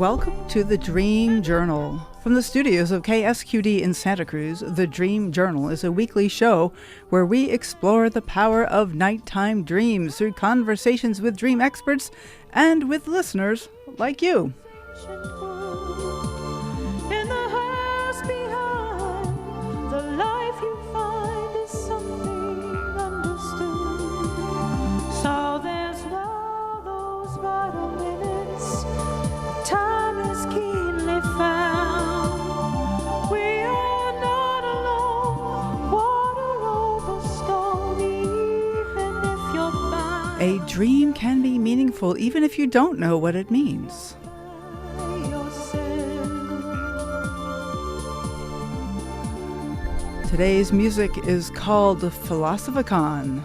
Welcome to the Dream Journal. From the studios of KSQD in Santa Cruz, the Dream Journal is a weekly show where we explore the power of nighttime dreams through conversations with dream experts and with listeners like you. A dream can be meaningful even if you don't know what it means. Today's music is called Philosophicon.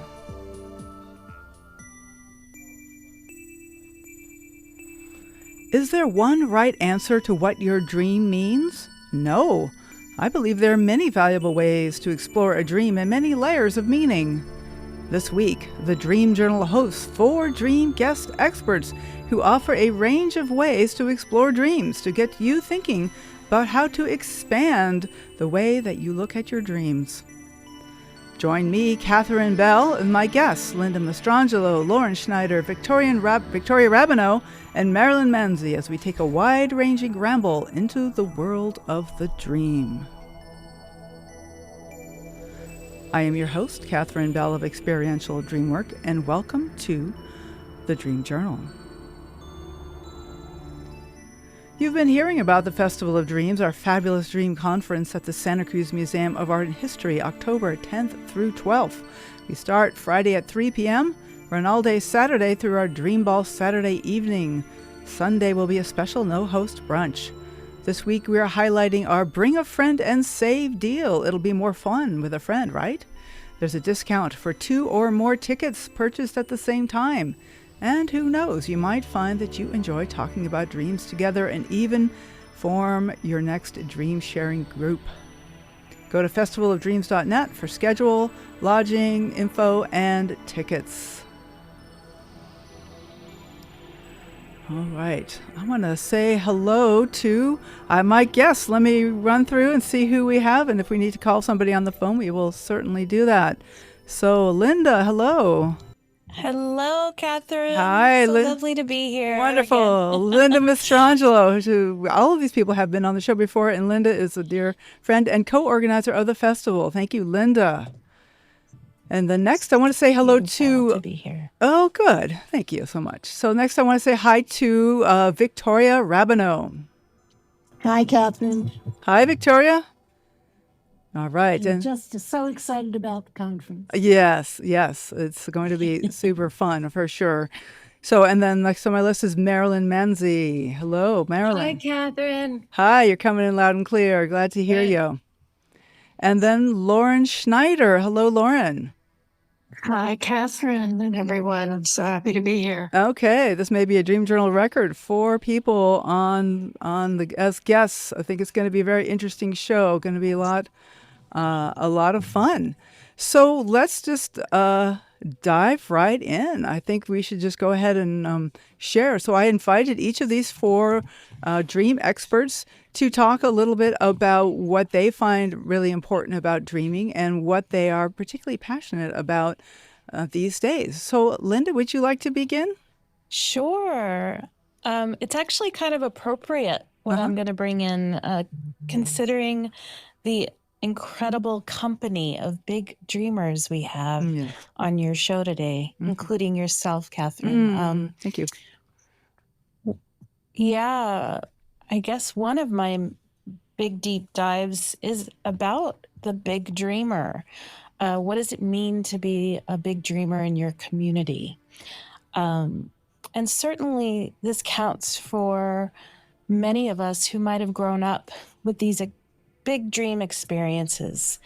Is there one right answer to what your dream means? No. I believe there are many valuable ways to explore a dream and many layers of meaning. This week, the Dream Journal hosts 4 dream guest experts who offer a range of ways to explore dreams to get you thinking about how to expand the way that you look at your dreams. Join me, Catherine Bell, and my guests, Linda Mastrangelo, Lauren Schneider, Victoria Rabineau, and Marilyn Manzi, as we take a wide-ranging ramble into the world of the dream. I am your host, Catherine Bell of Experiential Dreamwork, and welcome to the Dream Journal. You've been hearing about the Festival of Dreams, our fabulous dream conference at the Santa Cruz Museum of Art and History, October 10th through 12th. We start Friday at 3 p.m., run all day Saturday through our Dream Ball Saturday evening. Sunday will be a special no-host brunch. This week we are highlighting our Bring a Friend and Save deal. It'll be more fun with a friend, right? There's a discount for 2 or more tickets purchased at the same time. And who knows, you might find that you enjoy talking about dreams together and even form your next dream sharing group. Go to festivalofdreams.net for schedule, lodging, info, and tickets. All right, I want to say hello to my guests. Let me run through and see who we have, and if we need to call somebody on the phone, we will certainly do that. So, Linda, hello. Hello, Catherine. Hi, lovely to be here. Wonderful. Linda Mastrangelo, who all of these people have been on the show before, and Linda is a dear friend and co-organizer of the festival. Thank you, Linda. And the next, I want to say hello to be here. Oh, good. Thank you so much. So next, I want to say hi to Victoria Rabineau. Hi, Catherine. Hi, Victoria. All right. I'm just so excited about the conference. Yes. It's going to be super fun for sure. So, and then next on my list is Marilyn Manzi. Hello, Marilyn. Hi, Catherine. Hi, you're coming in loud and clear. Glad to hear you. And then Lauren Schneider. Hello, Lauren. Hi, Catherine and everyone. I'm so happy to be here. Okay, this may be a Dream Journal record. 4 people on as guests. I think it's going to be a very interesting show. Going to be a lot of fun. So let's just dive right in. I think we should just go ahead and share. So I invited each of these 4 dream experts to talk a little bit about what they find really important about dreaming and what they are particularly passionate about these days. So Linda, would you like to begin? Sure. It's actually kind of appropriate what I'm going to bring in, considering the incredible company of big dreamers we have on your show today, including yourself, Catherine. Thank you. Yeah, I guess one of my big deep dives is about the big dreamer. What does it mean to be a big dreamer in your community? And certainly this counts for many of us who might have grown up with these big dream experiences.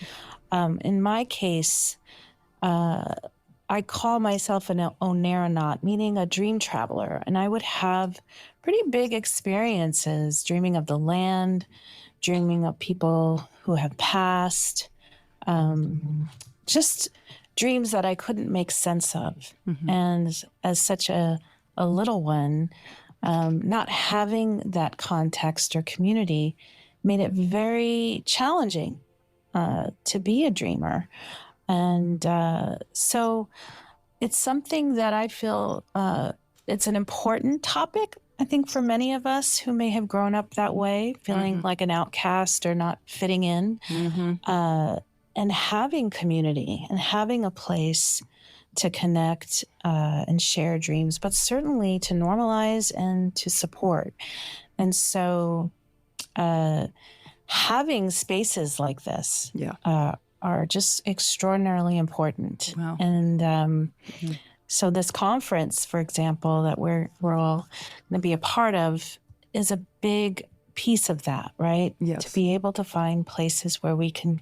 In my case, I call myself an onaeronaut, meaning a dream traveler, and I would have pretty big experiences dreaming of the land, dreaming of people who have passed, just dreams that I couldn't make sense of. And as such a little one, not having that context or community made it very challenging to be a dreamer. And so it's something that I feel it's an important topic, I think, for many of us who may have grown up that way, feeling like an outcast or not fitting in. And having community and having a place to connect and share dreams, but certainly to normalize and to support. And so having spaces like this are just extraordinarily important. Wow. And so this conference, for example, that we're all going to be a part of is a big piece of that, right? Yes. To be able to find places where we can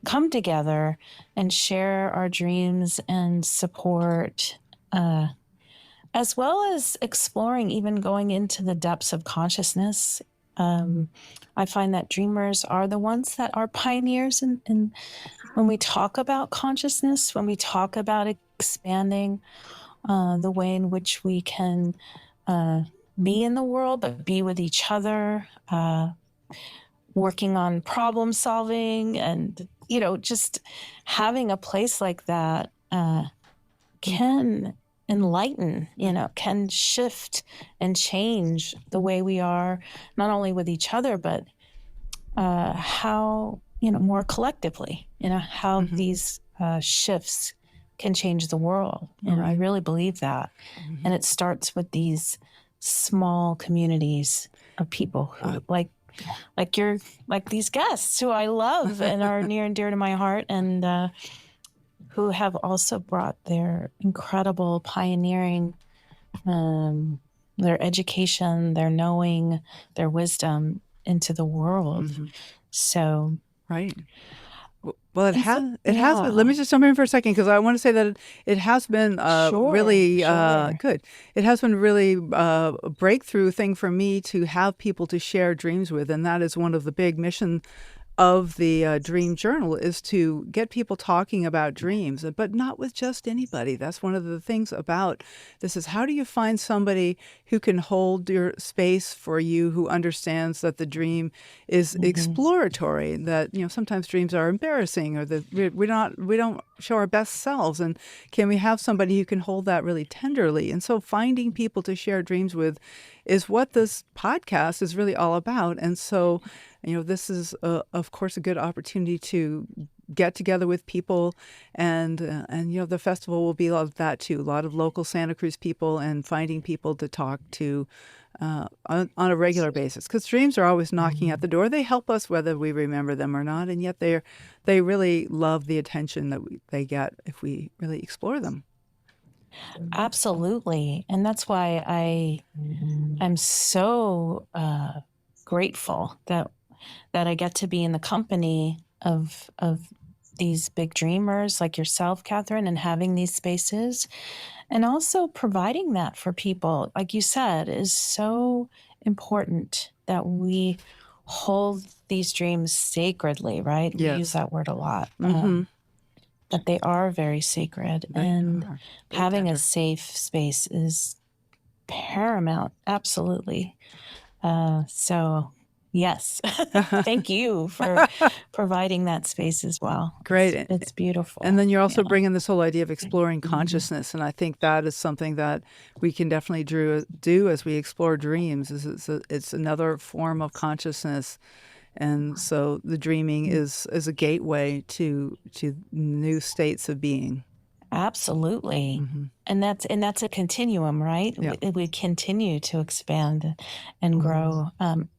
come together and share our dreams and support, as well as exploring, even going into the depths of consciousness. I find that dreamers are the ones that are pioneers in when we talk about consciousness, when we talk about expanding the way in which we can be in the world, but be with each other, working on problem solving, and just having a place like that can enlighten, can shift and change the way we are, not only with each other, but how, more collectively, how these shifts can change the world. And I really believe that. And it starts with these small communities of people who like these guests who I love and are near and dear to my heart, and who have also brought their incredible pioneering, their education, their knowing, their wisdom into the world. So, right. Well, it has been. Let me just jump in for a second, because I want to say that it has been really good. It has been really a breakthrough thing for me to have people to share dreams with, and that is one of the big missions of the Dream Journal, is to get people talking about dreams, but not with just anybody. That's one of the things about this, is how do you find somebody who can hold your space for you, who understands that the dream is exploratory, that sometimes dreams are embarrassing, or that we don't show our best selves, and can we have somebody who can hold that really tenderly? And so finding people to share dreams with is what this podcast is really all about. And so this is, of course, a good opportunity to get together with people, and the festival will be like that too. A lot of local Santa Cruz people, and finding people to talk to on a regular basis, because dreams are always knocking at the door. They help us whether we remember them or not, and yet they really love the attention that they get if we really explore them. Absolutely. And that's why I'm so grateful that I get to be in the company of these big dreamers like yourself, Catherine, and having these spaces, and also providing that for people, like you said, is so important, that we hold these dreams sacredly, right? Yes. We use that word a lot. That they are very sacred, and having a safe space is paramount. Absolutely. So yes, thank you for providing that space as well. Great. It's beautiful. And then you're also bringing this whole idea of exploring consciousness. And I think that is something that we can definitely do as we explore dreams. It's another form of consciousness. And so the dreaming is a gateway to new states of being. Absolutely. And that's a continuum, right? Yeah. We continue to expand and grow. And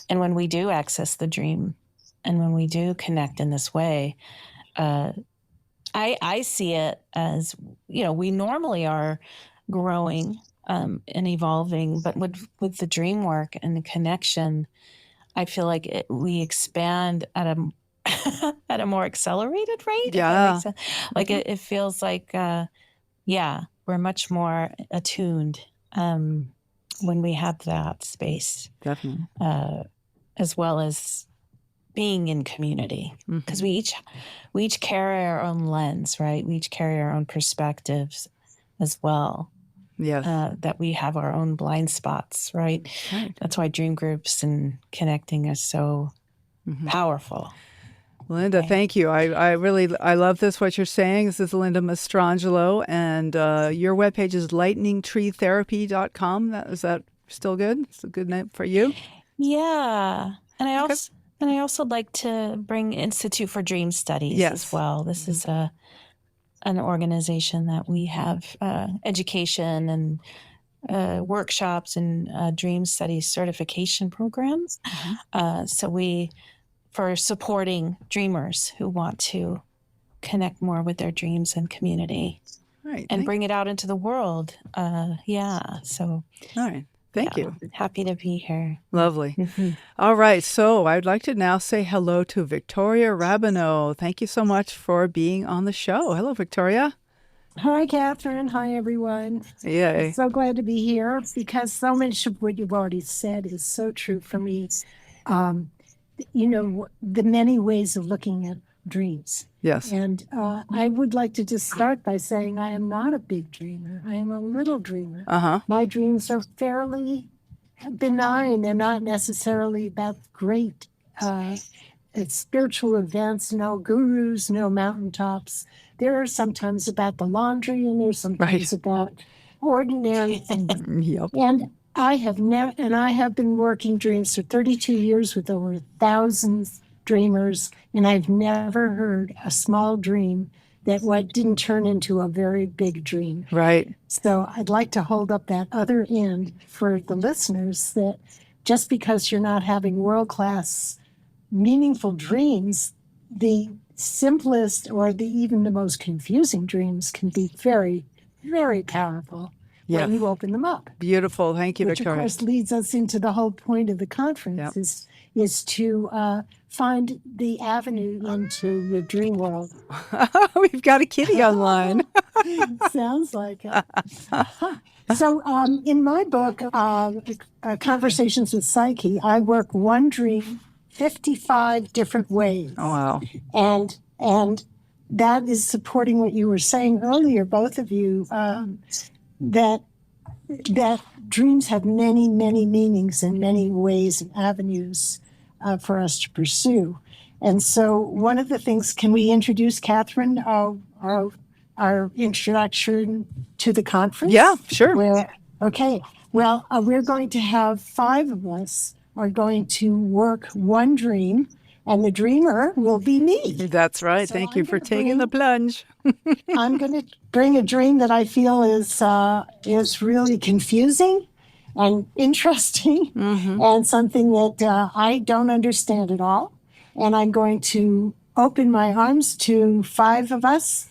when we do access the dream, and when we do connect in this way, I see it as, we normally are growing and evolving, but with the dream work and the connection, I feel like we expand at a more accelerated rate. if that Yeah. makes sense. Like it feels like, we're much more attuned when we have that space, Definitely. as well as being in community, because we each carry our own lens, right? We each carry our own perspectives as well. Yes. that we have our own blind spots, right? Right. That's why dream groups and connecting is so powerful. Linda, Okay. thank you. I really love this, what you're saying. This is Linda Mastrangelo, and your webpage is lightningtreetherapy.com. Is that still good? It's a good name for you? Yeah. And I Okay. also like to bring Institute for Dream Studies Yes. as well. This is an organization that we have education and workshops and dream studies certification programs. For supporting dreamers who want to connect more with their dreams and community Right. and bring it out into the world. So All right. Thank you. happy to be here. Lovely. All right. So I'd like to now say hello to Victoria Rabineau. Thank you so much for being on the show. Hello, Victoria. Hi, Catherine. Hi, everyone. Yay. So glad to be here because so much of what you've already said is so true for me. The many ways of looking at dreams. Yes. And I would like to just start by saying I am not a big dreamer. I am a little dreamer. My dreams are fairly benign. They're not necessarily about great spiritual events, no gurus, no mountaintops. There are sometimes about the laundry, and there's sometimes about ordinary things. Yep. And I have been working dreams for 32 years with over 1,000 dreamers, and I've never heard a small dream that didn't turn into a very big dream. Right. So I'd like to hold up that other end for the listeners, that just because you're not having world-class, meaningful dreams, the simplest or even the most confusing dreams can be very, very powerful when you open them up. Beautiful. Thank you, Which, Victoria. of course, leads us into the whole point of the conference, is to find the avenue into the dream world. We've got a kitty online. Sounds like it. So in my book, Conversations with Psyche, I work one dream 55 different ways. Oh, wow. And that is supporting what you were saying earlier, both of you, that dreams have many, many meanings and many ways and avenues for us to pursue. And so one of the things, can we introduce, Catherine, our introduction to the conference? Yeah, sure. Okay. Well, we're going to have 5 of us are going to work one dream, and the dreamer will be me. That's right. So Thank you I'm for gonna taking the plunge. I'm going to bring a dream that I feel is really confusing and interesting, and something that I don't understand at all. And I'm going to open my arms to 5 of us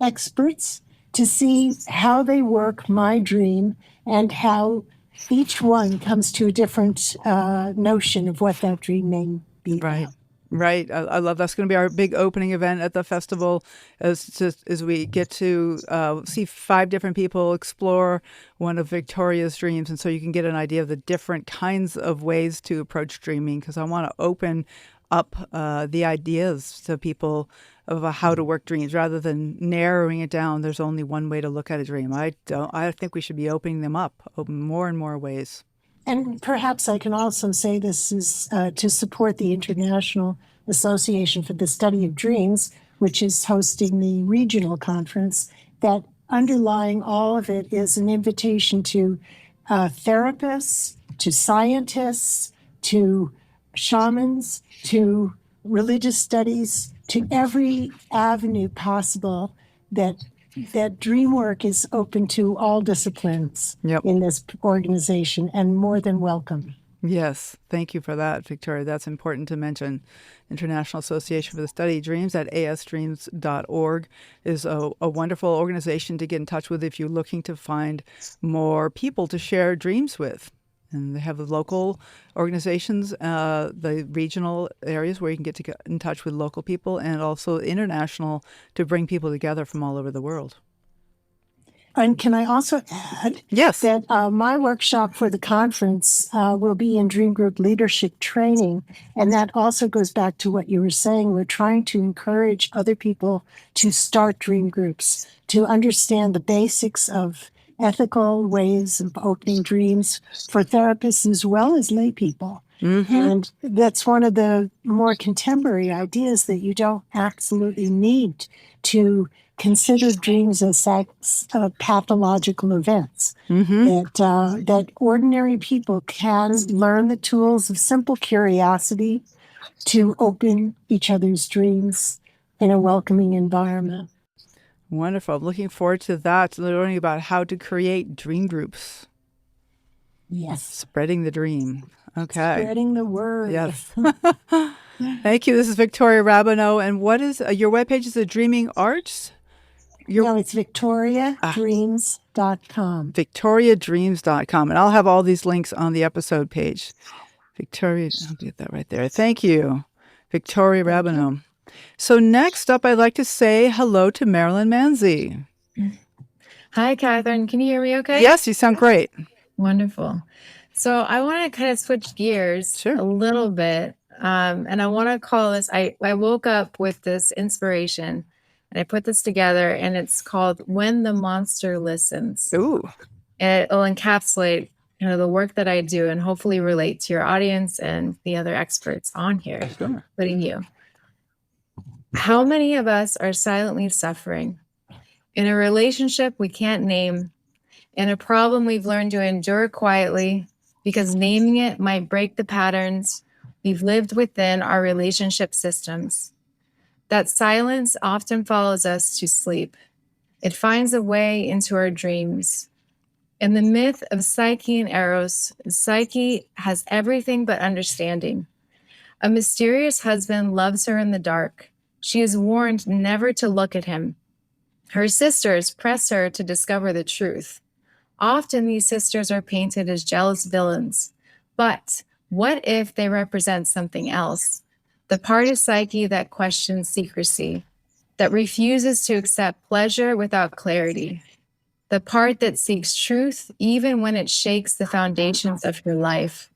experts to see how they work my dream and how each one comes to a different notion of what that dream may be. Right. Right. I love that's going to be our big opening event at the festival as we get to see 5 different people explore one of Victoria's dreams. And so you can get an idea of the different kinds of ways to approach dreaming, because I want to open up the ideas to people of how to work dreams rather than narrowing it down. There's only one way to look at a dream. I think we should be opening them up, open more and more ways. And perhaps I can also say this is to support the International Association for the Study of Dreams, which is hosting the regional conference, that underlying all of it is an invitation to therapists, to scientists, to shamans, to religious studies, to every avenue possible that dream work is open to all disciplines in this organization, and more than welcome. Yes. Thank you for that, Victoria. That's important to mention. International Association for the Study of Dreams at asdreams.org is a wonderful organization to get in touch with if you're looking to find more people to share dreams with. And they have the local organizations, the regional areas where you can get in touch with local people, and also international to bring people together from all over the world. And can I also add that my workshop for the conference will be in Dream Group Leadership Training. And that also goes back to what you were saying. We're trying to encourage other people to start dream groups, to understand the basics of ethical ways of opening dreams for therapists as well as lay people. Mm-hmm. And that's one of the more contemporary ideas, that you don't absolutely need to consider dreams as pathological events. Mm-hmm. That ordinary people can learn the tools of simple curiosity to open each other's dreams in a welcoming environment. Wonderful. I'm looking forward to that, learning about how to create dream groups. Yes. Spreading the dream. Okay. Spreading the word. Yes. Thank you. This is Victoria Rabineau. And what is your webpage? Is it Dreaming Arts? No, it's victoriadreams.com. victoriadreams.com. And I'll have all these links on the episode page. Victoria, I'll get that right there. Thank you, Victoria Rabineau. So next up, I'd like to say hello to Marilyn Manzi. Hi, Catherine. Can you hear me okay? Yes, you sound great. Wonderful. So I want to kind of switch gears a little bit. And I want to call this, I woke up with this inspiration and I put this together, and it's called When the Monster Listens. Ooh. And it'll encapsulate the work that I do and hopefully relate to your audience and the other experts on here, including you. How many of us are silently suffering in a relationship we can't name, in a problem we've learned to endure quietly because naming it might break the patterns we've lived within our relationship systems? That silence often follows us to sleep. It finds a way into our dreams. In the myth of Psyche and Eros, Psyche has everything but understanding. A mysterious husband loves her in the dark. She is warned never to look at him. Her sisters press her to discover the truth. Often these sisters are painted as jealous villains. But what if they represent something else? The part of Psyche that questions secrecy, that refuses to accept pleasure without clarity. The part that seeks truth even when it shakes the foundations of your life.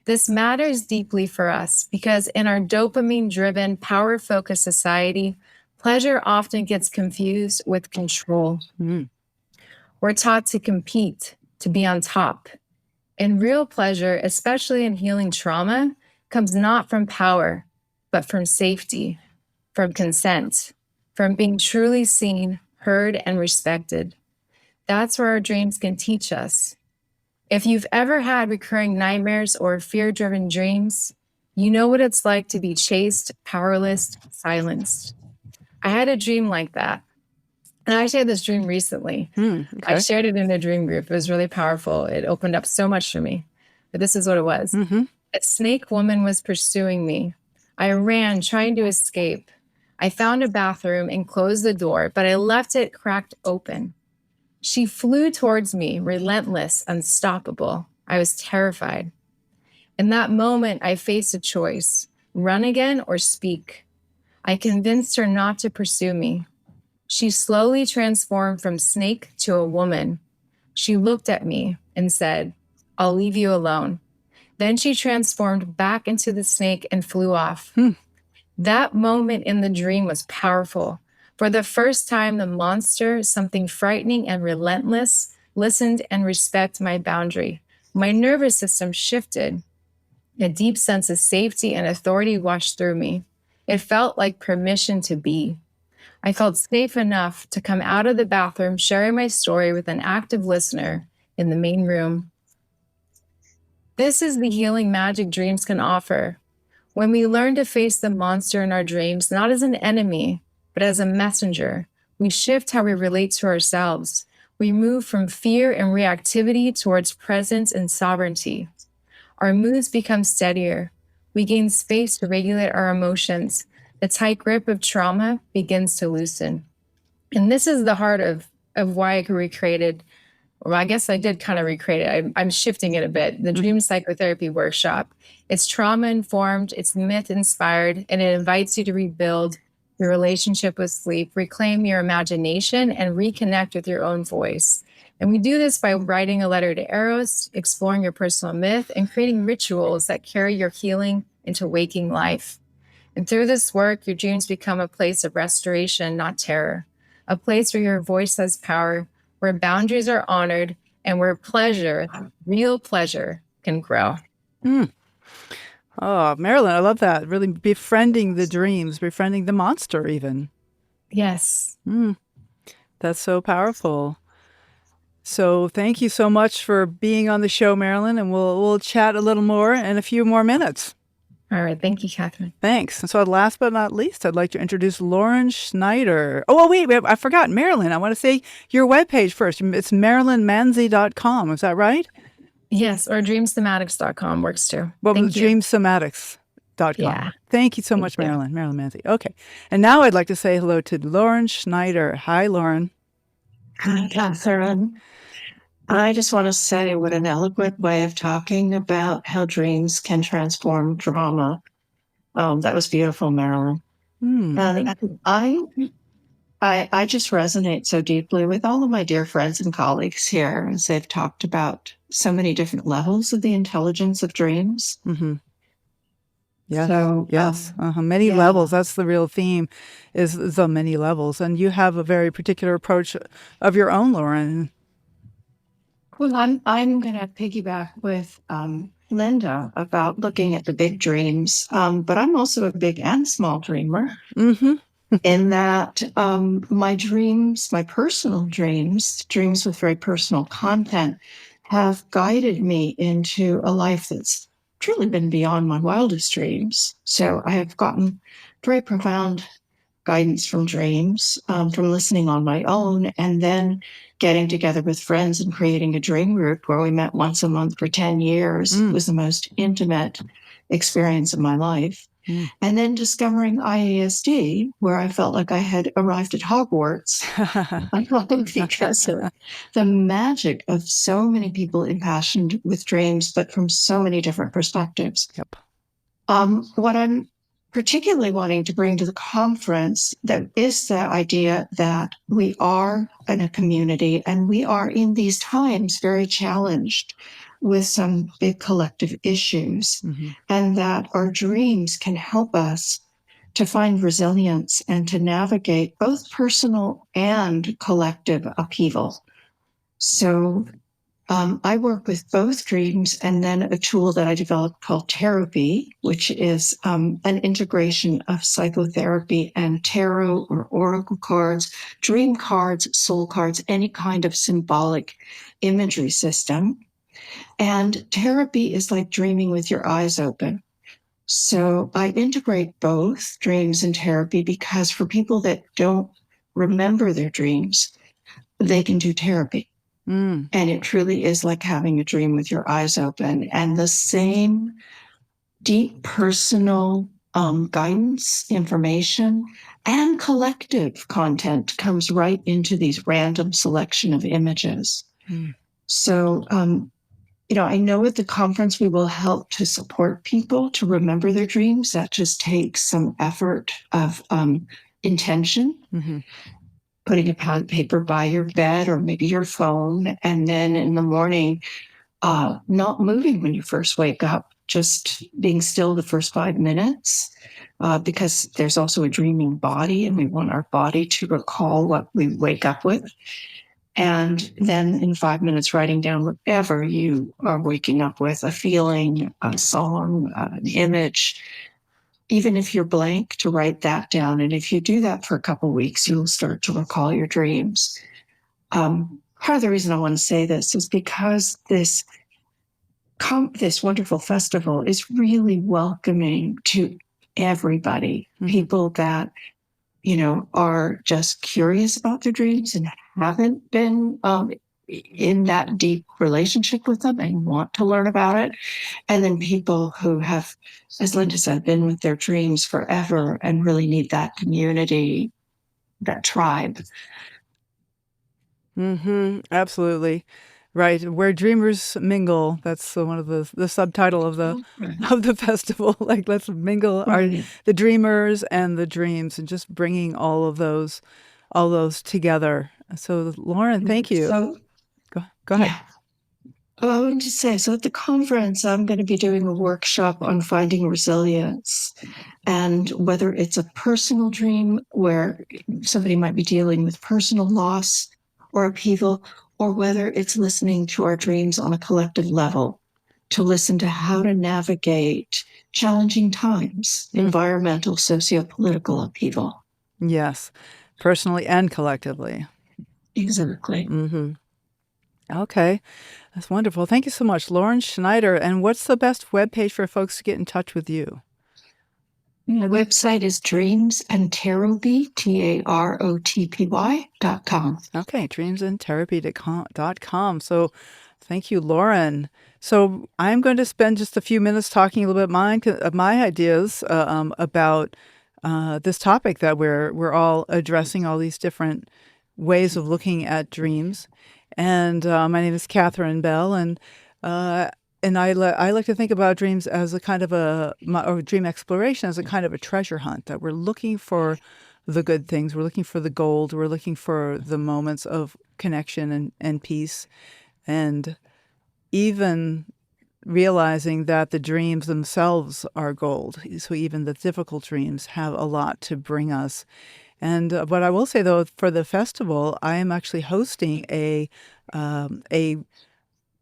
This matters deeply for us because in our dopamine-driven, power-focused society, pleasure often gets confused with control. We're taught to compete, to be on top. And real pleasure, especially in healing trauma, comes not from power, but from safety, from consent, from being truly seen, heard, and respected. That's where our dreams can teach us. If you've ever had recurring nightmares or fear-driven dreams, you know what it's like to be chased, powerless, silenced. I had a dream like that. And I actually had this dream recently. I shared it in a dream group. It was really powerful. It opened up so much for me. But this is what it was. A snake woman was pursuing me. I ran, trying to escape. I found a bathroom and closed the door, but I left it cracked open. She flew towards me, relentless, unstoppable. I was terrified. In that moment, I faced a choice: run again or speak. I convinced her not to pursue me. She slowly transformed from snake to a woman. She looked at me and said, "I'll leave you alone." Then she transformed back into the snake and flew off. That moment in the dream was powerful. For the first time, the monster, something frightening and relentless, listened and respected my boundary. My nervous system shifted. A deep sense of safety and authority washed through me. It felt like permission to be. I felt safe enough to come out of the bathroom, sharing my story with an active listener in the main room. This is the healing magic dreams can offer. When we learn to face the monster in our dreams, not as an enemy, but as a messenger, we shift how we relate to ourselves. We move from fear and reactivity towards presence and sovereignty. Our moods become steadier. We gain space to regulate our emotions. The tight grip of trauma begins to loosen. And this is the heart of why I recreated, well, I guess I did kind of recreate it. I'm shifting it a bit. The Dream Psychotherapy Workshop. It's trauma-informed, it's myth-inspired, and it invites you to rebuild your relationship with sleep, reclaim your imagination, and reconnect with your own voice. And we do this by writing a letter to Eros, exploring your personal myth, and creating rituals that carry your healing into waking life. And through this work, your dreams become a place of restoration, not terror, a place where your voice has power, where boundaries are honored and where pleasure, real pleasure, can grow. Oh, Marilyn, I love that. Really befriending the dreams, befriending the monster, even. Yes. That's so powerful. So thank you so much for being on the show, Marilyn, and we'll chat a little more in a few more minutes. All right. Thank you, Catherine. Thanks. And so last but not least, I'd like to introduce Lauren Schneider. Oh, wait, I forgot. Marilyn, I want to say your webpage first. It's marilynmanzi.com. Is that right? Yes, or dreamsomatics.com works too. Well, Thank you. dreamsomatics.com. Yeah. Thank you so much, you. Marilyn. Marilyn Manzi. Okay. And now I'd like to say hello to Lauren Schneider. Hi, Lauren. Hi, Catherine. I just want to say what an eloquent way of talking about how dreams can transform drama. That was beautiful, Marilyn. And I just resonate so deeply with all of my dear friends and colleagues here as they've talked about so many different levels of the intelligence of dreams. Yes. So, yes. Many yeah. levels. That's the real theme is the many levels. And you have a very particular approach of your own, Lauren. Well, I'm going to piggyback with Linda about looking at the big dreams, but I'm also a big and small dreamer. In that my dreams, my personal dreams with very personal content, have guided me into a life that's truly been beyond my wildest dreams. So I have gotten very profound guidance from dreams, from listening on my own, and then getting together with friends and creating a dream group where we met once a month for 10 years. It was the most intimate experience of my life. And then discovering IASD, where I felt like I had arrived at Hogwarts, because of the magic of so many people impassioned with dreams, but from so many different perspectives. Yep. What I'm particularly wanting to bring to the conference that is the idea that we are in a community and we are in these times very challenged with some big collective issues, and that our dreams can help us to find resilience and to navigate both personal and collective upheaval. So I work with both dreams and then a tool that I developed called Therapy, which is an integration of psychotherapy and tarot or oracle cards, dream cards, soul cards, any kind of symbolic imagery system. And therapy is like dreaming with your eyes open. So I integrate both dreams and therapy because for people that don't remember their dreams, they can do therapy. And it truly is like having a dream with your eyes open. And the same deep personal guidance, information, and collective content comes right into these random selection of images. So, I know at the conference we will help to support people to remember their dreams. That just takes some effort of intention. Putting a pad and paper by your bed or maybe your phone, and then in the morning, not moving when you first wake up, just being still the first 5 minutes, because there's also a dreaming body and we want our body to recall what we wake up with. And then in 5 minutes, writing down whatever you are waking up with, a feeling, a song, an image, even if you're blank, to write that down. And if you do that for a couple of weeks, you'll start to recall your dreams. Part of the reason I want to say this is because this wonderful festival is really welcoming to everybody, people that, are just curious about their dreams and haven't been in that deep relationship with them and want to learn about it. And then people who have, as Linda said, been with their dreams forever and really need that community, that tribe. Absolutely. Right. Where dreamers mingle. That's one of the subtitle of the festival. Like, let's mingle the dreamers and the dreams, and just bringing all those together. So, Lauren, thank you. So, go ahead. Yeah. I wanted to say, so at the conference, I'm going to be doing a workshop on finding resilience, and whether it's a personal dream where somebody might be dealing with personal loss, or upheaval, or whether it's listening to our dreams on a collective level, to listen to how to navigate challenging times, environmental, socio-political upheaval. Yes, personally and collectively. Exactly. Mm-hmm. Okay, that's wonderful. Thank you so much, Lauren Schneider. And what's the best webpage for folks to get in touch with you? My website is dreamsandtherapy, TAROTPY.com. Okay, dreamsandtherapy.com. So thank you, Lauren. So I'm going to spend just a few minutes talking a little bit of my ideas about this topic that we're all addressing, all these different ways of looking at dreams. And my name is Catherine Bell, and I like to think about dreams as a kind of or dream exploration as a kind of a treasure hunt, that we're looking for the good things, we're looking for the gold, we're looking for the moments of connection and peace, and even realizing that the dreams themselves are gold. So even the difficult dreams have a lot to bring us. And what I will say, though, for the festival, I am actually hosting a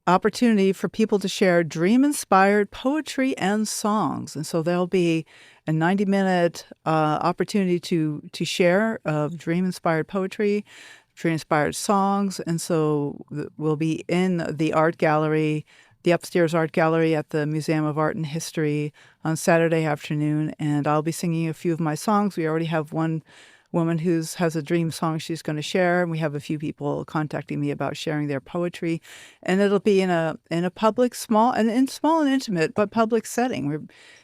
opportunity for people to share dream-inspired poetry and songs. And so there'll be a 90-minute opportunity to share of dream-inspired poetry, dream-inspired songs. And so we'll be in the art gallery, the upstairs art gallery at the Museum of Art and History on Saturday afternoon. And I'll be singing a few of my songs. We already have one woman who has a dream song she's going to share, and we have a few people contacting me about sharing their poetry, and it'll be in a public, small and intimate, but public setting where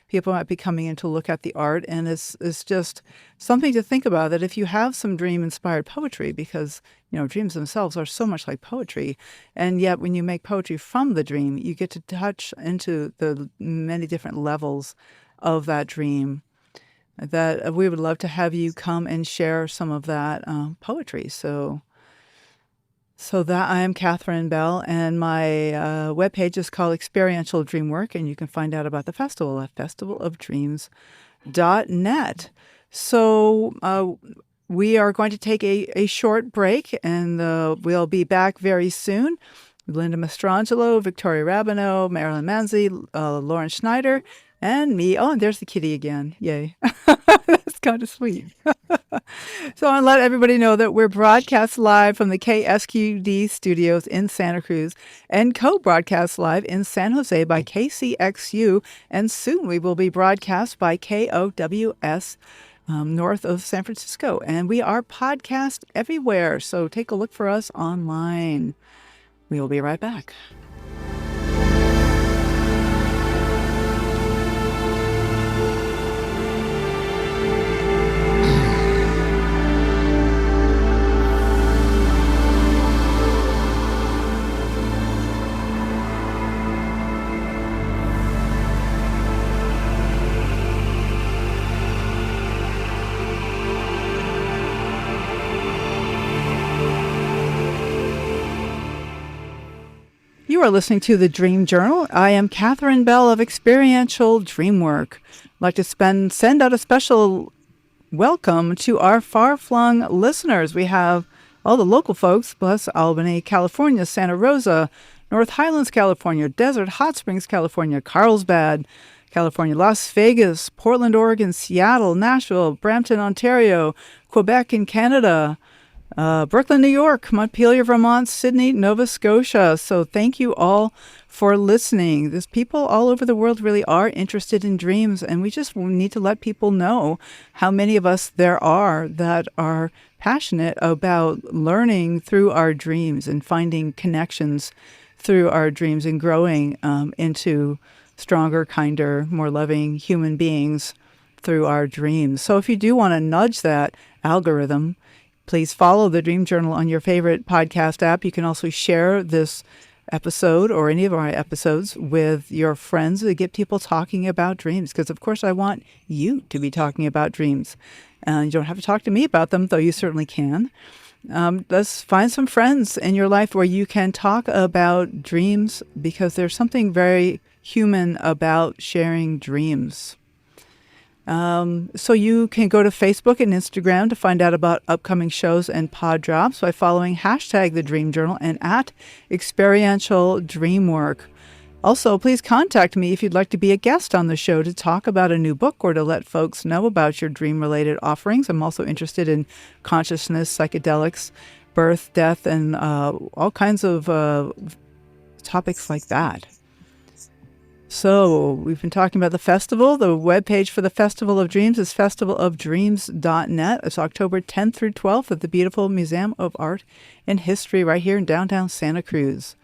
people might be coming in to look at the art. And it's just something to think about, that if you have some dream inspired poetry, because dreams themselves are so much like poetry, and yet when you make poetry from the dream, you get to touch into the many different levels of that dream, that we would love to have you come and share some of that poetry. So that I am Catherine Bell, and my webpage is called Experiential Dreamwork, and you can find out about the festival at festivalofdreams.net. So we are going to take a short break, and we'll be back very soon. Linda Mastrangelo, Victoria Rabineau, Marilyn Manzi, Lauren Schneider, and me. Oh, and there's the kitty again. Yay. That's kind of sweet. So I want to let everybody know that we're broadcast live from the KSQD studios in Santa Cruz and co-broadcast live in San Jose by KCXU. And soon we will be broadcast by KOWS north of San Francisco. And we are podcast everywhere. So take a look for us online. We will be right back. You are listening to the Dream Journal. I am Catherine Bell of Experiential Dreamwork. I'd like to send out a special welcome to our far-flung listeners. We have all the local folks, plus Albany, California, Santa Rosa, North Highlands, California, Desert Hot Springs, California, Carlsbad, California, Las Vegas, Portland, Oregon, Seattle, Nashville, Brampton, Ontario, Quebec in Canada, Brooklyn, New York, Montpelier, Vermont, Sydney, Nova Scotia. So thank you all for listening. There's people all over the world really are interested in dreams, and we just need to let people know how many of us there are that are passionate about learning through our dreams and finding connections through our dreams and growing into stronger, kinder, more loving human beings through our dreams. So if you do want to nudge that algorithm, please follow the Dream Journal on your favorite podcast app. You can also share this episode or any of our episodes with your friends to get people talking about dreams. Because, of course, I want you to be talking about dreams. You don't have to talk to me about them, though you certainly can. Let's find some friends in your life where you can talk about dreams, because there's something very human about sharing dreams. So you can go to Facebook and Instagram to find out about upcoming shows and pod drops by following hashtag The Dream Journal and at Experiential Dreamwork. Also, please contact me if you'd like to be a guest on the show to talk about a new book or to let folks know about your dream-related offerings. I'm also interested in consciousness, psychedelics, birth, death, and all kinds of topics like that. So we've been talking about the festival. The webpage for the Festival of Dreams is festivalofdreams.net. It's October 10th through 12th at the beautiful Museum of Art and History right here in downtown Santa Cruz.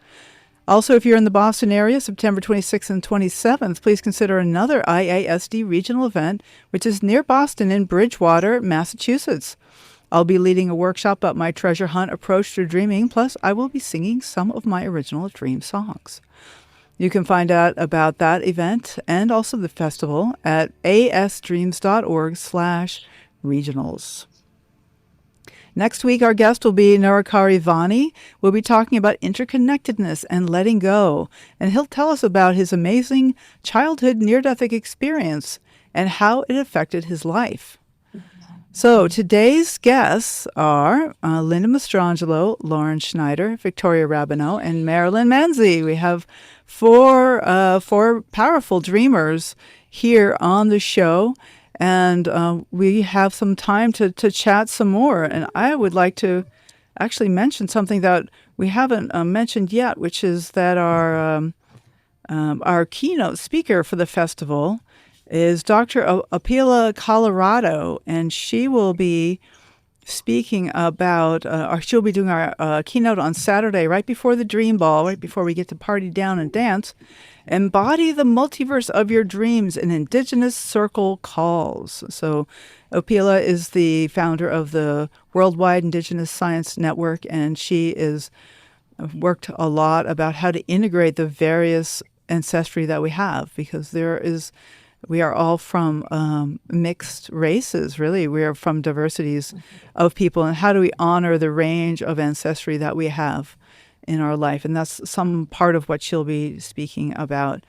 Also, if you're in the Boston area, September 26th and 27th, please consider another IASD regional event, which is near Boston in Bridgewater, Massachusetts. I'll be leading a workshop about my treasure hunt approach to dreaming, plus I will be singing some of my original dream songs. You can find out about that event and also the festival at asdreams.org/regionals. Next week, our guest will be Nirakari Vani. We'll be talking about interconnectedness and letting go, and he'll tell us about his amazing childhood near-death experience and how it affected his life. So today's guests are Linda Mastrangelo, Lauren Schneider, Victoria Rabineau, and Marilyn Manzi. We have four powerful dreamers here on the show, and we have some time to chat some more. And I would like to actually mention something that we haven't mentioned yet, which is that our keynote speaker for the festival is Dr. Apila Colorado, and she will be speaking about, or she'll be doing our keynote on Saturday, right before the Dream Ball, right before we get to party down and dance. Embody the multiverse of your dreams in Indigenous Circle Calls. So Apila is the founder of the Worldwide Indigenous Science Network, and she is worked a lot about how to integrate the various ancestry that we have, because we are all from mixed races, really. We are from diversities of people. And how do we honor the range of ancestry that we have in our life? And that's some part of what she'll be speaking about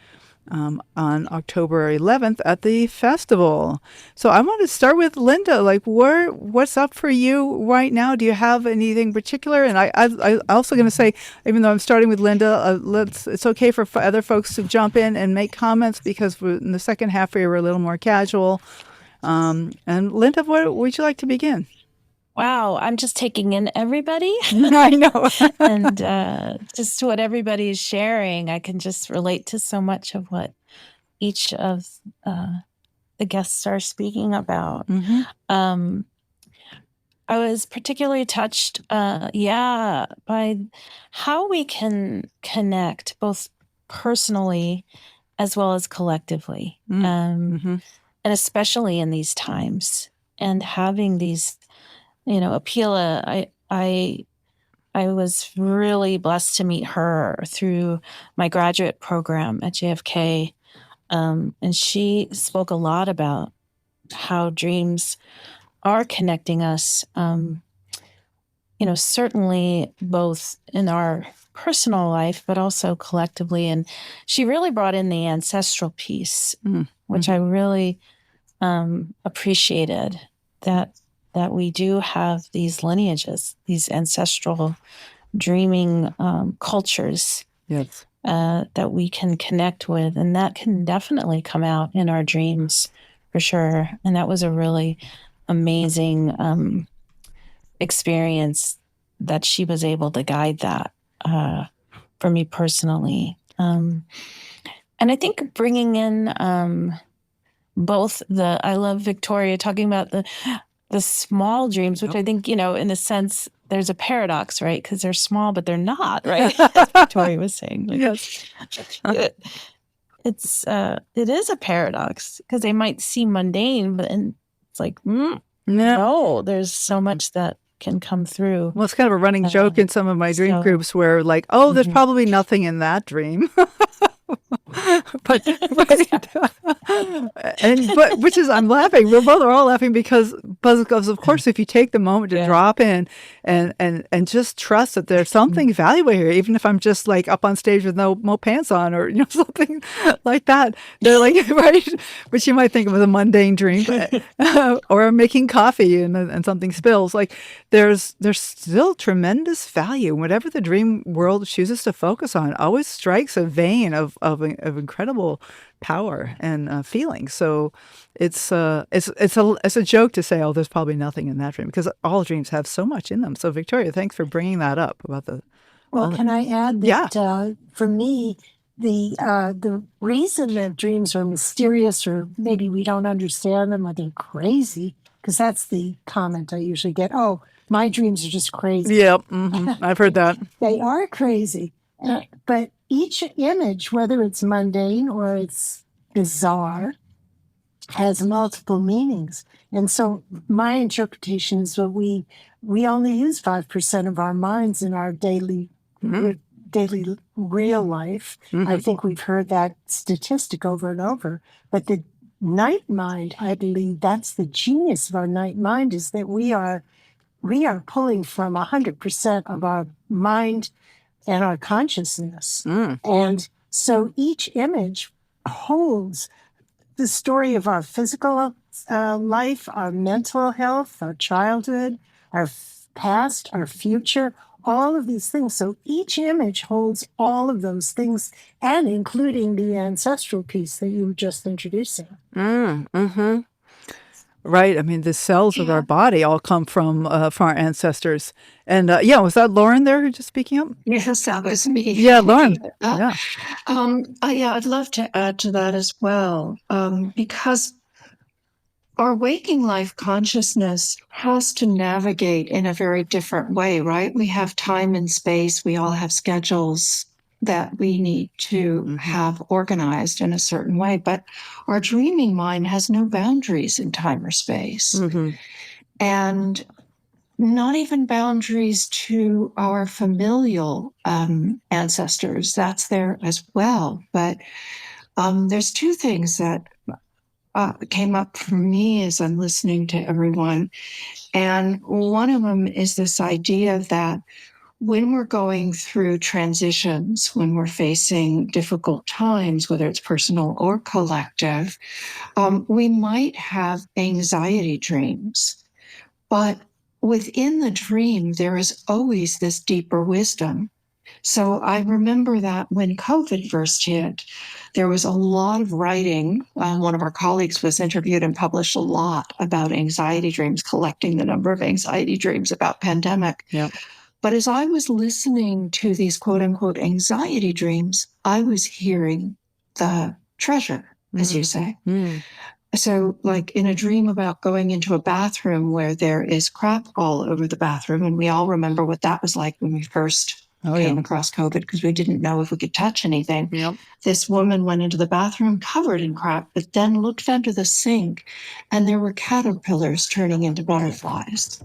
on October 11th at the festival. So I want to start with Linda. Like, what's up for you right now? Do you have anything particular? And I'm also going to say, even though I'm starting with Linda, it's okay for other folks to jump in and make comments, because in the second half here we're a little more casual. And Linda, where would you like to begin? Wow, I'm just taking in everybody. I know. And just what everybody is sharing. I can just relate to so much of what each of the guests are speaking about. Mm-hmm. I was particularly touched, by how we can connect both personally as well as collectively, Mm-hmm. and especially in these times, and having these. Apila, I was really blessed to meet her through my graduate program at JFK. And she spoke a lot about how dreams are connecting us, certainly both in our personal life, but also collectively. And she really brought in the ancestral piece, which I really appreciated, that we do have these lineages, these ancestral dreaming cultures, Yes. that we can connect with. And that can definitely come out in our dreams for sure. And that was a really amazing experience that she was able to guide that for me personally. And I think bringing in both I love Victoria talking about the small dreams, which I think, in a sense, there's a paradox, right? Because they're small, but they're not, right? As Victoria was saying. Yes. It is a paradox, because they might seem mundane, but it's like, No. no, there's so much that can come through. Well, it's kind of a running joke in some of my dream so- groups where, like, oh, there's Mhm. probably nothing in that dream. but but which is I'm laughing. We're both are all laughing because of course if you take the moment to Yeah. drop in and just trust that there's something valuable here, even if I'm just like up on stage with no pants on or something like that. They're like right, which you might think of as a mundane dream, or making coffee and something spills. Like there's still tremendous value. Whatever the dream world chooses to focus on always strikes a vein of incredible power and feeling. So it's a joke to say, oh, there's probably nothing in that dream, because all dreams have so much in them. So Victoria, thanks for bringing that up about the. Well, can I add Yeah. that for me, the reason that dreams are mysterious, or maybe we don't understand them, or they're crazy, because that's the comment I usually get. Oh, my dreams are just crazy. Yep, I've heard that. They are crazy, but each image, whether it's mundane or it's bizarre, has multiple meanings. And so my interpretation is that we only use 5% of our minds in our daily real life. I think we've heard that statistic over and over. But the night mind, I believe that's the genius of our night mind, is that we are pulling from 100% of our mind and our consciousness. And so each image holds the story of our physical life, our mental health, our childhood, our past, our future, all of these things. So each image holds all of those things, and including the ancestral piece that you were just introducing. Right. I mean, the cells of our body all come from our ancestors. And was that Lauren there who just speaking up? Yes, that was me. Yeah, Lauren. Yeah. I'd love to add to that as well, because our waking life consciousness has to navigate in a very different way, right? We have time and space. We all have schedules that we need to have organized in a certain way. But our dreaming mind has no boundaries in time or space. And not even boundaries to our familial ancestors. That's there as well. But there's two things that came up for me as I'm listening to everyone. And one of them is this idea that when we're going through transitions, when we're facing difficult times, whether it's personal or collective, we might have anxiety dreams. But within the dream, there is always this deeper wisdom. So I remember that when COVID first hit, there was a lot of writing. One of our colleagues was interviewed and published a lot about anxiety dreams, collecting the number of anxiety dreams about pandemic. Yeah. But as I was listening to these quote unquote anxiety dreams, I was hearing the treasure, as you say. So like in a dream about going into a bathroom where there is crap all over the bathroom, and we all remember what that was like when we first came across COVID, because we didn't know if we could touch anything. Yep. This woman went into the bathroom covered in crap, but then looked under the sink and there were caterpillars turning into butterflies.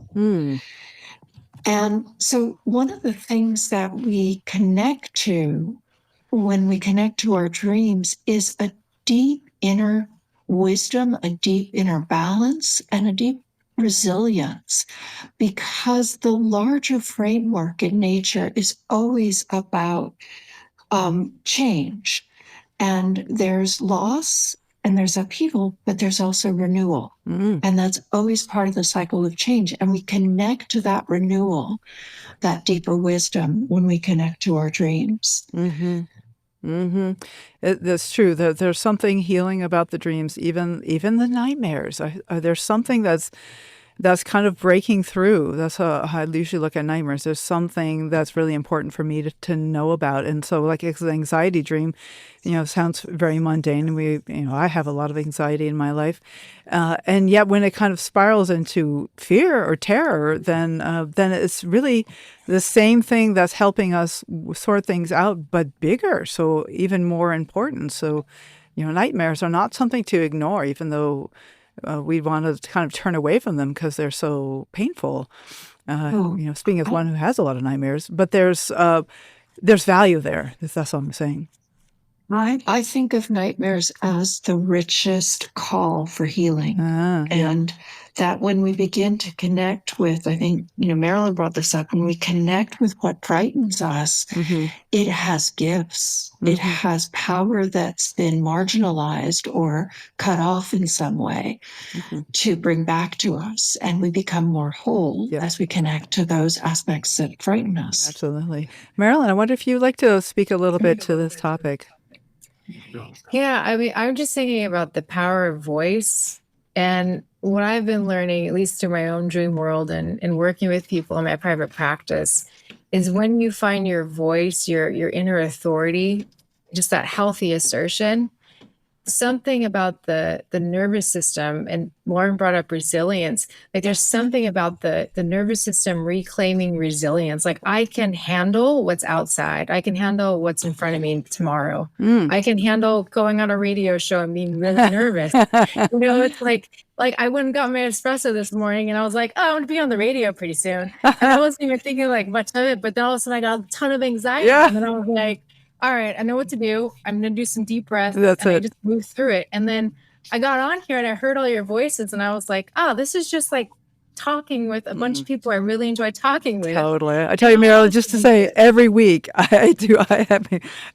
And so one of the things that we connect to when we connect to our dreams is a deep inner wisdom, a deep inner balance, and a deep resilience, because the larger framework in nature is always about change. And there's loss and there's upheaval, but there's also renewal. And that's always part of the cycle of change. And we connect to that renewal, that deeper wisdom, when we connect to our dreams. That's true. There's something healing about the dreams, even the nightmares. There's something that's kind of breaking through. That's how I usually look at nightmares. There's something that's really important for me to know about. And so like it's an anxiety dream, sounds very mundane. I have a lot of anxiety in my life. And yet when it kind of spirals into fear or terror, then it's really the same thing that's helping us sort things out, but bigger. So even more important. So, nightmares are not something to ignore, even though we want to kind of turn away from them because they're so painful. Speaking as one who has a lot of nightmares, but there's value there. That's all I'm saying. I think of nightmares as the richest call for healing. Yeah. And that when we begin to connect with, I think, Marilyn brought this up, when we connect with what frightens us, it has gifts. It has power that's been marginalized or cut off in some way to bring back to us. And we become more whole as we connect to those aspects that frighten us. Absolutely. Marilyn, I wonder if you'd like to speak a little bit to this topic. Yeah, I mean, I'm just thinking about the power of voice. And what I've been learning, at least in my own dream world and working with people in my private practice, is when you find your voice, your inner authority, just that healthy assertion, something about the nervous system, and Lauren brought up resilience. Like there's something about the nervous system reclaiming resilience. Like I can handle what's outside. I can handle what's in front of me tomorrow. I can handle going on a radio show and being really nervous. It's like I went and got my espresso this morning and I was like, oh, I'm gonna be on the radio pretty soon. And I wasn't even thinking like much of it, but then all of a sudden I got a ton of anxiety. And then I was like, all right, I know what to do. I'm going to do some deep breaths. I just moved through it. And then I got on here and I heard all your voices and I was like, oh, this is just like talking with a bunch of people I really enjoy talking with. Totally. I tell you, Marilyn, just to say every week,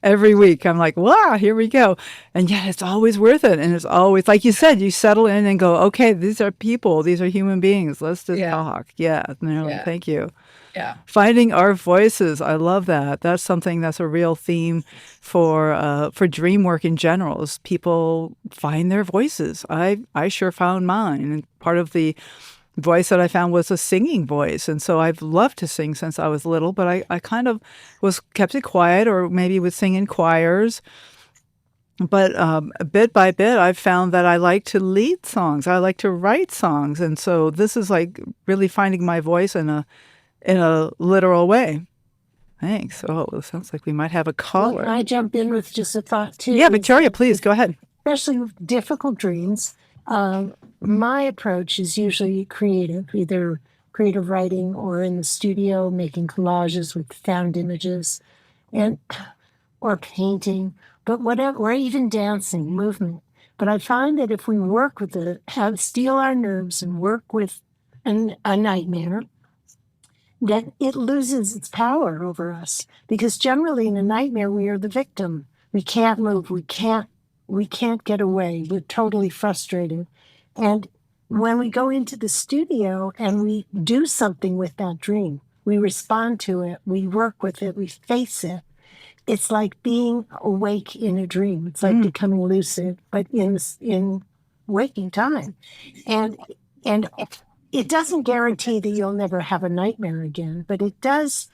every week, I'm like, wow, here we go. And yet it's always worth it. And it's always, like you said, you settle in and go, okay, these are people. These are human beings. Let's just talk. Yeah. Marilyn, thank you. Yeah. Finding our voices. I love that. That's something that's a real theme for dream work in general, is people find their voices. I sure found mine. And part of the voice that I found was a singing voice. And so I've loved to sing since I was little, but I kind of kept it quiet, or maybe would sing in choirs. But bit by bit, I've found that I like to lead songs. I like to write songs. And so this is like really finding my voice in a literal way. Thanks. Oh, it sounds like we might have a caller. Well, I jump in with just a thought too. Yeah, Victoria, please go ahead. Especially with difficult dreams, my approach is usually creative, either creative writing or in the studio making collages with found images, or painting, but whatever, or even dancing, movement. But I find that if we work with steel our nerves and work with a nightmare, that it loses its power over us, because generally in a nightmare we are the victim. We can't move. We can't get away. We're totally frustrated. And when we go into the studio and we do something with that dream, we respond to it, we work with it, we face it. It's like being awake in a dream. It's like becoming lucid, but in waking time. And it doesn't guarantee that you'll never have a nightmare again, but it does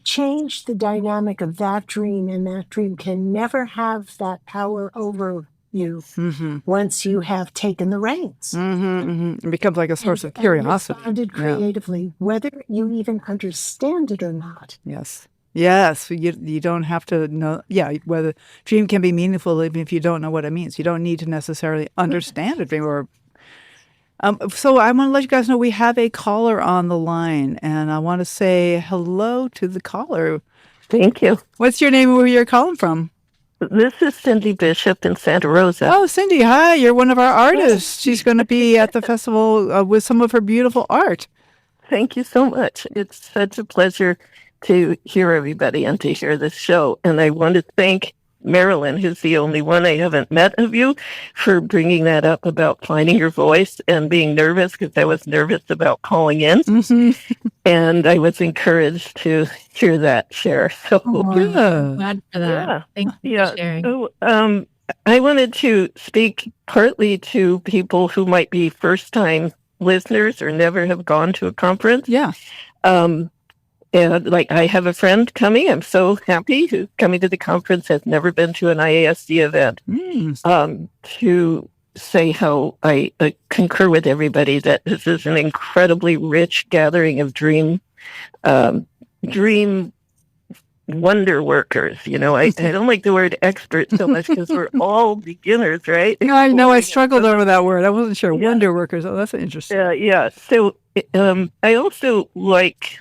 change the dynamic of that dream, and that dream can never have that power over you once you have taken the reins. It becomes like a source of curiosity. And responded creatively, whether you even understand it or not. Yes. You don't have to know. Yeah, whether dream can be meaningful even if you don't know what it means. You don't need to necessarily understand a dream or. So I want to let you guys know we have a caller on the line, and I want to say hello to the caller. Thank you. What's your name and where you're calling from? This is Cindy Bishop in Santa Rosa. Oh, Cindy, hi. You're one of our artists. She's going to be at the festival with some of her beautiful art. Thank you so much. It's such a pleasure to hear everybody and to hear this show. And I want to thank Marilyn, who's the only one I haven't met of you, for bringing that up about finding your voice and being nervous, because I was nervous about calling in. And I was encouraged to hear that share. So glad for that. Thank you for sharing. So, I wanted to speak partly to people who might be first-time listeners or never have gone to a conference. Yeah. And like, I have a friend coming. I'm so happy, who's coming to the conference, has never been to an IASD event, to say how I concur with everybody that this is an incredibly rich gathering of dream wonder workers. I don't like the word expert so much because we're all beginners, right? I know. I struggled over that word. I wasn't sure. Yeah. Wonder workers. Oh, that's interesting. Yeah. So I also like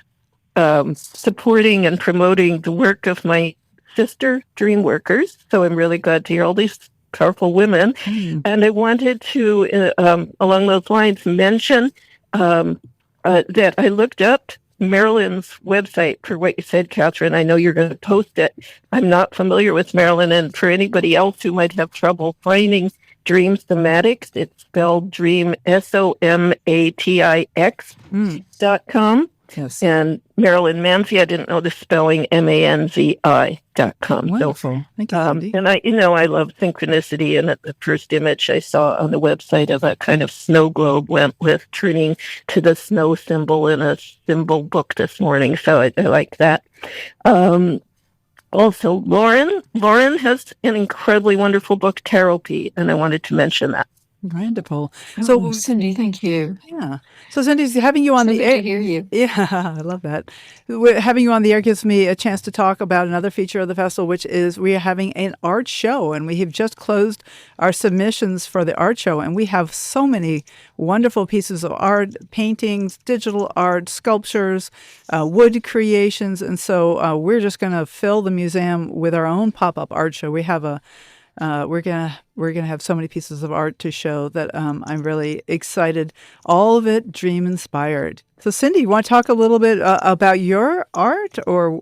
supporting and promoting the work of my sister dream workers. So I'm really glad to hear all these powerful women. And I wanted to, along those lines, mention that I looked up Marilyn's website for what you said, Catherine. I know you're going to post it. I'm not familiar with Marilyn, and for anybody else who might have trouble finding Dream Somatics, it's spelled Dream SOMATIX.com. Yes. And Marilyn Manzi, I didn't know the spelling, MANZI.com. Wonderful. Thank you, Cindy. And I love synchronicity. And the first image I saw on the website of a kind of snow globe went with turning to the snow symbol in a symbol book this morning. So I like that. Also, Lauren has an incredibly wonderful book, Tarot-P, and I wanted to mention that. Wonderful. So, Cindy, thank you. yeah. So, Cindy, having you on So the good air. to hear you. Yeah, I love that. Having you on the air gives me a chance to talk about another feature of the festival, which is we are having an art show, and we have just closed our submissions for the art show, and we have so many wonderful pieces of art, paintings, digital art, sculptures, wood creations, and so we're just going to fill the museum with our own pop-up art show. We have we're gonna have so many pieces of art to show that I'm really excited. All of it dream inspired. So, Cindy, you want to talk a little bit about your art, or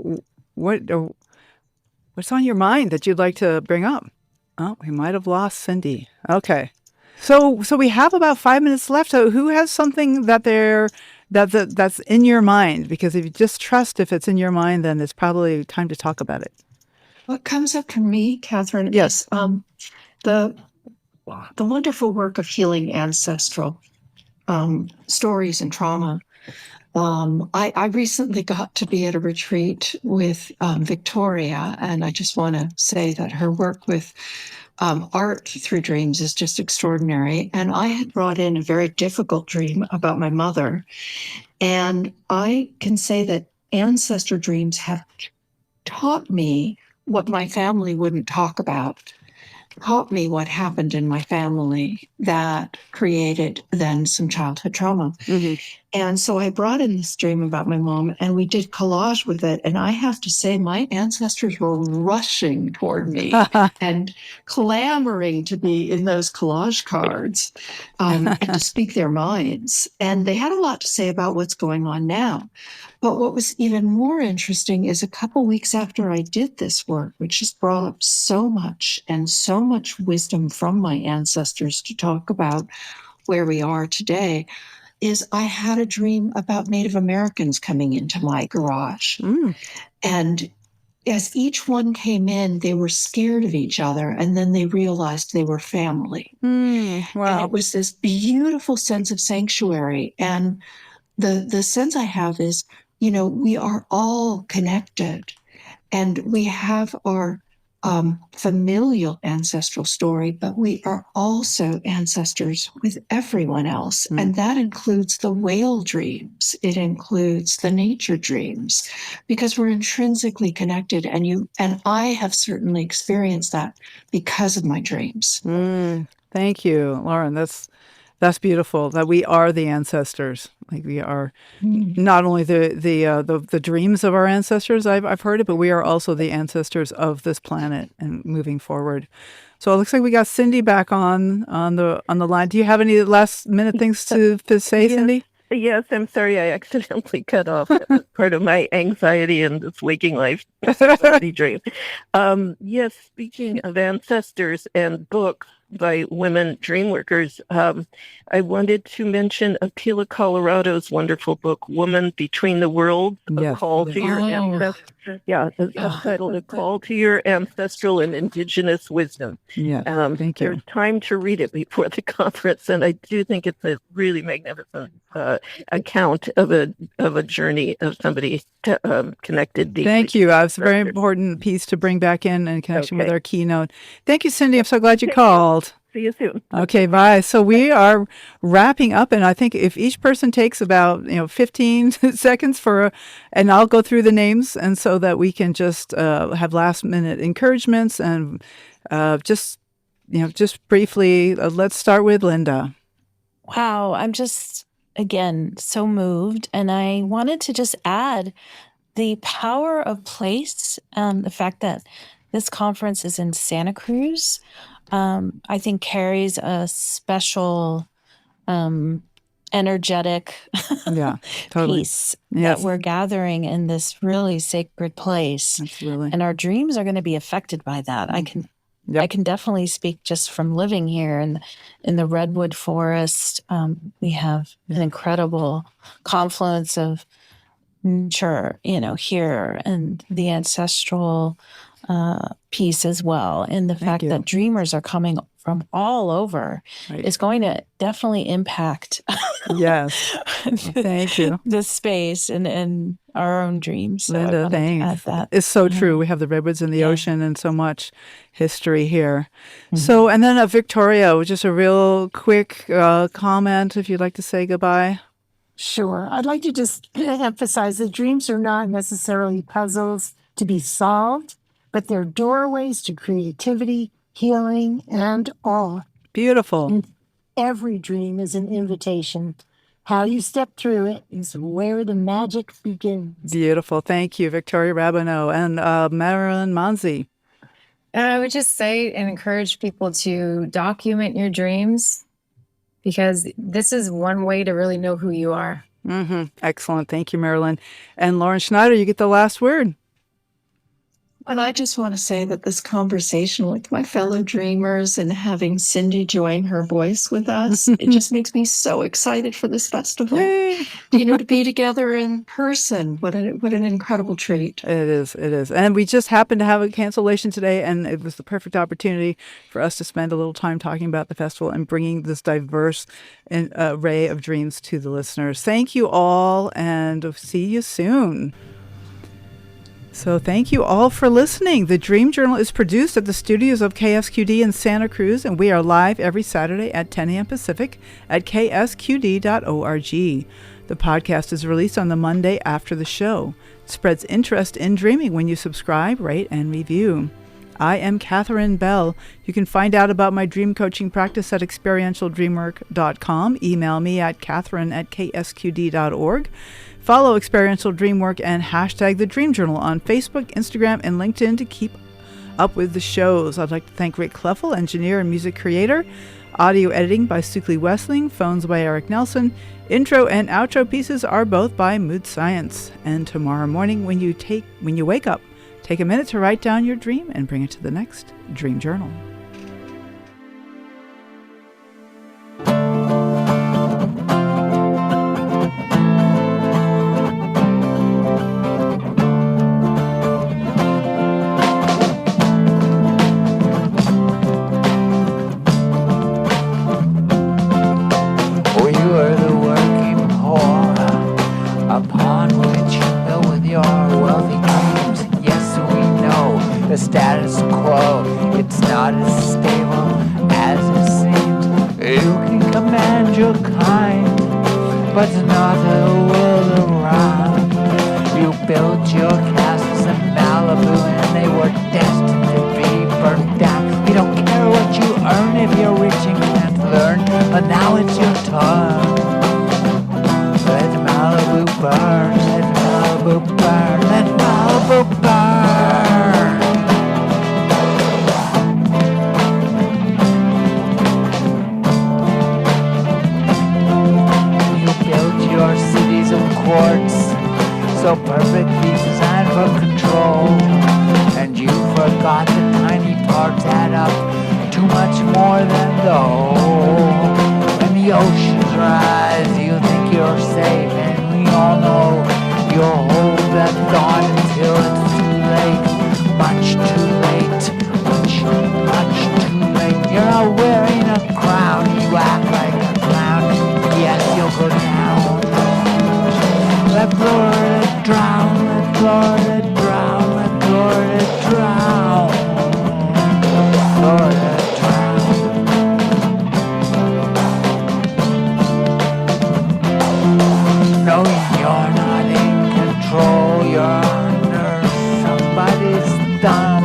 what's on your mind that you'd like to bring up? Oh, we might have lost Cindy. Okay, so we have about 5 minutes left. So, who has something that's in your mind? Because if you just trust if it's in your mind, then it's probably time to talk about it. What comes up for me, Catherine, Yes. is the wonderful work of healing ancestral stories and trauma. I recently got to be at a retreat with Victoria, and I just want to say that her work with art through dreams is just extraordinary. And I had brought in a very difficult dream about my mother, and I can say that ancestor dreams have taught me what my family wouldn't talk about, taught me what happened in my family that created then some childhood trauma. Mm-hmm. And so I brought in this dream about my mom, and we did collage with it. And I have to say, my ancestors were rushing toward me and clamoring to be in those collage cards and to speak their minds. And they had a lot to say about what's going on now. But what was even more interesting is a couple weeks after I did this work, which has brought up so much and so much wisdom from my ancestors to talk about where we are today, is I had a dream about Native Americans coming into my garage. And as each one came in, they were scared of each other, and then they realized they were family. Wow. And it was this beautiful sense of sanctuary. And the sense I have is, we are all connected, and we have our familial ancestral story, but we are also ancestors with everyone else. And that includes the whale dreams. It includes the nature dreams, because we're intrinsically connected. And I have certainly experienced that because of my dreams. Thank you, Lauren. That's beautiful. That we are the ancestors. Like we are not only the dreams of our ancestors. I've heard it, but we are also the ancestors of this planet and moving forward. So it looks like we got Cindy back on the line. Do you have any last minute things to say, Cindy? Yes, I'm sorry I accidentally cut off. That was part of my anxiety in this waking life dream. Yes, speaking of ancestors and books by women dream workers, I wanted to mention Akila Colorado's wonderful book, Woman Between the Worlds, A Call to Your Ancestors. Yeah, the subtitle, A Call to Your Ancestral and Indigenous Wisdom. Yeah, thank you. There's time to read it before the conference, and I do think it's a really magnificent account of a journey of somebody connected deeply. Thank you. It's a very important piece to bring back in connection with our keynote. Thank you, Cindy. I'm so glad you called. See you soon. Okay, bye. So we are wrapping up, and I think if each person takes about 15 seconds and I'll go through the names, and so that we can just have last minute encouragements and just briefly. Let's start with Linda. Wow, I'm just again so moved, and I wanted to just add the power of place, the fact that this conference is in Santa Cruz, I think carries a special energetic Yeah, totally. piece Yes. that we're gathering in this really sacred place. Absolutely. And our dreams are going to be affected by that. I can definitely speak just from living here in the redwood forest. We have an incredible confluence of nature, here, and the ancestral piece as and the fact you. that dreamers are coming from all over Right. is going to definitely impact Yes. Thank you. the space and our own dreams. So I Linda, wanted to thanks. add that. It's so true. We have the redwoods and the Yeah. ocean and so much history here. So, and then Victoria, just a real quick comment if you'd like to say goodbye. Sure. I'd like to just emphasize that dreams are not necessarily puzzles to be solved, but they're doorways to creativity, healing, and awe. Beautiful. Every dream is an invitation. How you step through it is where the magic begins. Beautiful. Thank you, Victoria Rabineau and Marilyn Monzi. And I would just say and encourage people to document your dreams, because this is one way to really know who you are. Excellent. Thank you, Marilyn. And Lauren Schneider, you get the last word. And I just want to say that this conversation with my fellow dreamers and having Cindy join her voice with us, it just makes me so excited for this festival. Yay. To be together in person. What an incredible treat. It is. It is. And we just happened to have a cancellation today, and it was the perfect opportunity for us to spend a little time talking about the festival and bringing this diverse array of dreams to the listeners. Thank you all, and see you soon. So thank you all for listening. The Dream Journal is produced at the studios of KSQD in Santa Cruz, and we are live every Saturday at 10 a.m. Pacific at ksqd.org. The podcast is released on the Monday after the show. It spreads interest in dreaming when you subscribe, rate, and review. I am Catherine Bell. You can find out about my dream coaching practice at experientialdreamwork.com. Email me at catherine@ksqd.org. Follow Experiential Dreamwork and hashtag The Dream Journal on Facebook, Instagram, and LinkedIn to keep up with the shows. I'd like to thank Rick Kleffel, engineer and music creator. Audio editing by Sukli Wessling. Phones by Eric Nelson. Intro and outro pieces are both by Mood Science. And tomorrow morning when you wake up, take a minute to write down your dream and bring it to the next Dream Journal. The status quo, it's not as stable as it seems. You can command your kind, but not the world around. You built your castles in Malibu and they were destined to be burned down. You don't care what you earn if you're rich and can't learn, but now it's your turn. Let Malibu burn, let Malibu burn, let Malibu burn. Your cities of quartz, so perfectly designed for control, and you forgot the tiny parts add up too much more than the whole. And the oceans rise, you think you're safe, and we all know you'll hold that thought until it's too late, much too late, much too late. You're not wearing a crown, you act like a clown. Yes, you'll go down. Let Florida drown, let Florida drown, let Florida drown, Florida drown. Knowing you're not in control, you're under somebody's thumb.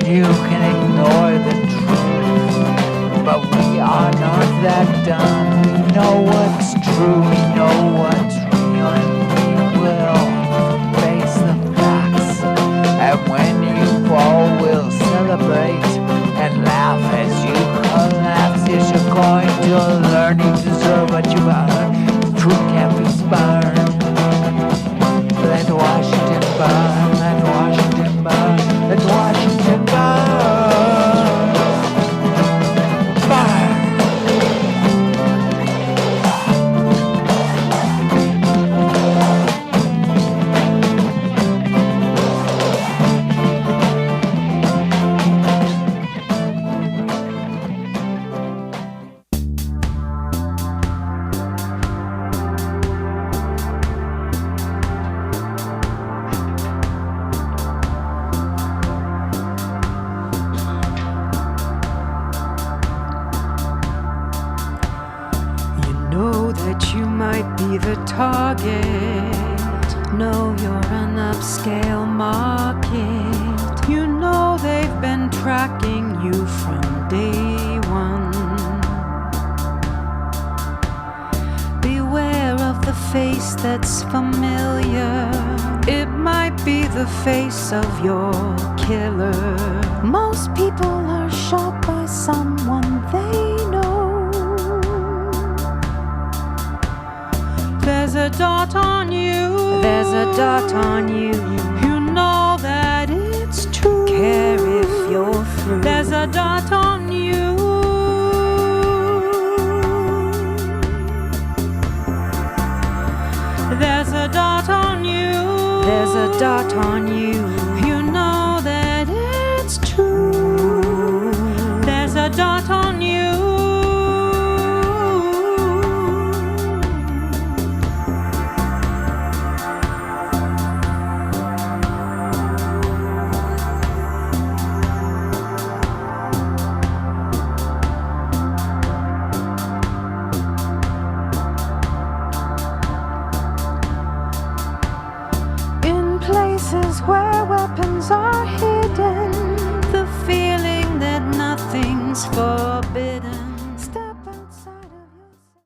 You can ignore the truth, but we are not that dumb. We know what's true, we know what's real, and we will face celebrate and laugh as you collapse. Yes, you're going to learn you deserve what you earned. Truth can't be spurned. Let Washington burn, let Washington burn, let Washington burn. Burn. Know that you might be the target. Know you're an upscale market. You know they've been tracking you from day one. Beware of the face that's familiar. It might be the face of your killer. Most people are shot by someone they know. There's a dot on you. There's a dot on you. You know that it's true. Care if you're through. There's a dot on you. There's a dot on you. There's a dot on you. You know that it's true. There's a dot on you.